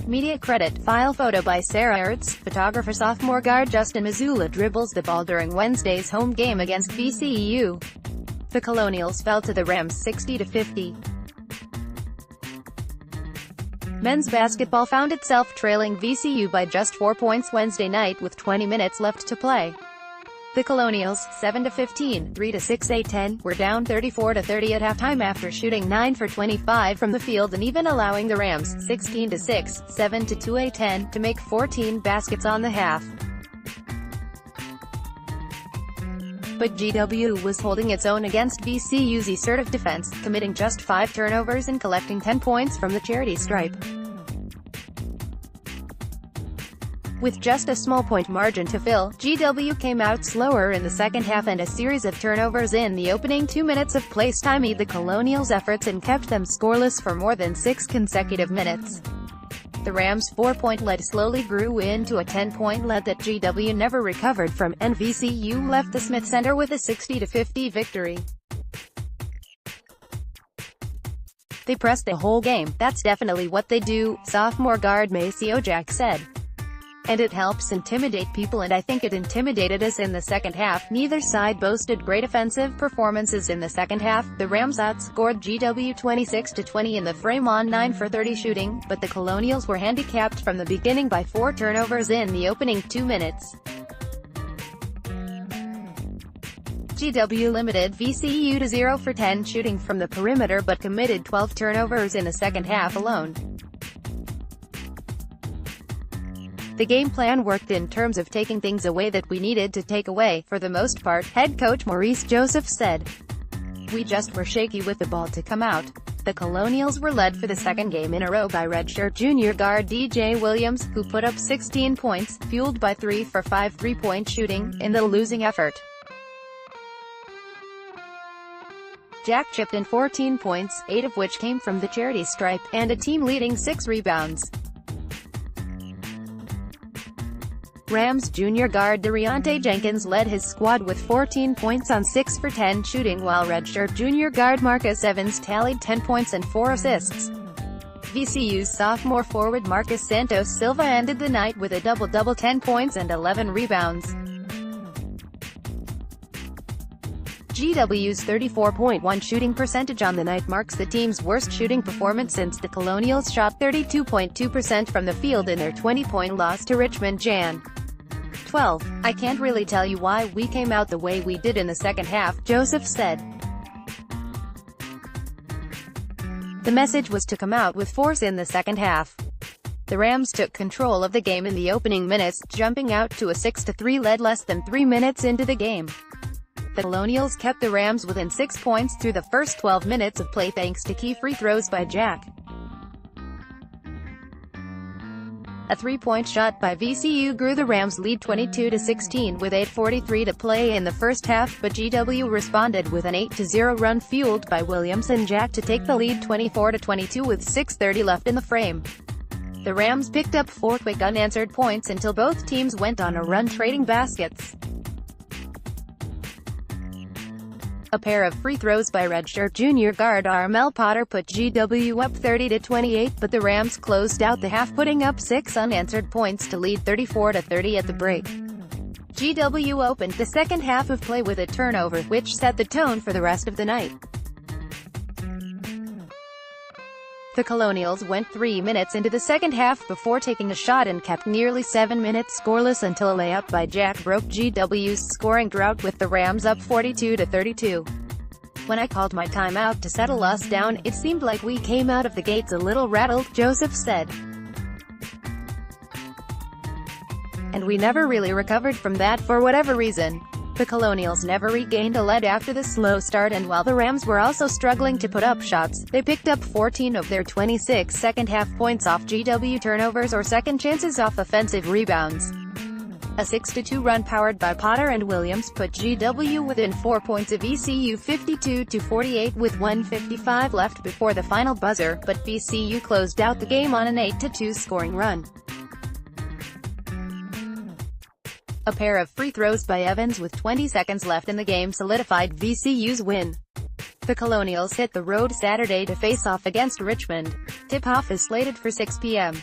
Media credit, file photo by Sarah Urtz, photographer sophomore guard Justin Mazzulla dribbles the ball during Wednesday's home game against VCU. The Colonials fell to the Rams 60-50. Men's basketball found itself trailing VCU by just 4 points Wednesday night with 20 minutes left to play. The Colonials, 7-15, 3-6, 8-10, were down 34-30 at halftime after shooting 9 for 25 from the field and even allowing the Rams, 16-6, 7-2, 8-10, to make 14 baskets on the half. But GW was holding its own against VCU's assertive defense, committing just 5 turnovers and collecting 10 points from the charity stripe. With just a small point margin to fill, GW came out slower in the second half and a series of turnovers in the opening 2 minutes of play stymied the Colonials' efforts and kept them scoreless for more than 6 consecutive minutes. The Rams' 4-point lead slowly grew into a 10-point lead that GW never recovered from, and VCU left the Smith Center with a 60-50 victory. "They pressed the whole game, that's definitely what they do," sophomore guard Jack said. "And it helps intimidate people, and I think it intimidated us in the second half." Neither side boasted great offensive performances in the second half. The Rams outscored GW 26-20 in the frame on 9 for 30 shooting, but the Colonials were handicapped from the beginning by 4 turnovers in the opening 2 minutes. GW limited VCU to 0 for 10 shooting from the perimeter but committed 12 turnovers in the second half alone. "The game plan worked in terms of taking things away that we needed to take away, for the most part," head coach Maurice Joseph said. "We just were shaky with the ball to come out." The Colonials were led for the second game in a row by redshirt junior guard DJ Williams, who put up 16 points, fueled by 3 for 5 3-point shooting, in the losing effort. Jack chipped in 14 points, 8 of which came from the charity stripe, and a team-leading 6 rebounds. Rams junior guard De'Riante Jenkins led his squad with 14 points on 6 for 10 shooting, while redshirt junior guard Marcus Evans tallied 10 points and 4 assists. VCU's sophomore forward Marcus Santos Silva ended the night with a double-double, 10 points and 11 rebounds. GW's 34.1 shooting percentage on the night marks the team's worst shooting performance since the Colonials shot 32.2% from the field in their 20-point loss to Richmond Jan. 12. "I can't really tell you why we came out the way we did in the second half," Joseph said. "The message was to come out with force in the second half." The Rams took control of the game in the opening minutes, jumping out to a 6-3 lead less than 3 minutes into the game. The Colonials kept the Rams within 6 points through the first 12 minutes of play thanks to key free throws by Jack. A 3-point shot by VCU grew the Rams' lead 22-16 with 8:43 to play in the first half, but GW responded with an 8-0 run fueled by Williams and Jack to take the lead 24-22 with 6:30 left in the frame. The Rams picked up 4 quick unanswered points until both teams went on a run trading baskets. A pair of free throws by redshirt junior guard Armel Potter put GW up 30-28, but the Rams closed out the half putting up 6 unanswered points to lead 34-30 at the break. GW opened the second half of play with a turnover, which set the tone for the rest of the night. The Colonials went 3 minutes into the second half before taking a shot and kept nearly 7 minutes scoreless until a layup by Jack broke GW's scoring drought with the Rams up 42-32. "When I called my timeout to settle us down, it seemed like we came out of the gates a little rattled," Joseph said. "And we never really recovered from that for whatever reason." The Colonials never regained a lead after the slow start, and while the Rams were also struggling to put up shots, they picked up 14 of their 26 second-half points off GW turnovers or second chances off offensive rebounds. A 6-2 run powered by Potter and Williams put GW within 4 points of VCU 52-48 with 1:55 left before the final buzzer, but VCU closed out the game on an 8-2 scoring run. A pair of free throws by Evans with 20 seconds left in the game solidified VCU's win. The Colonials hit the road Saturday to face off against Richmond. Tip-off is slated for 6 p.m.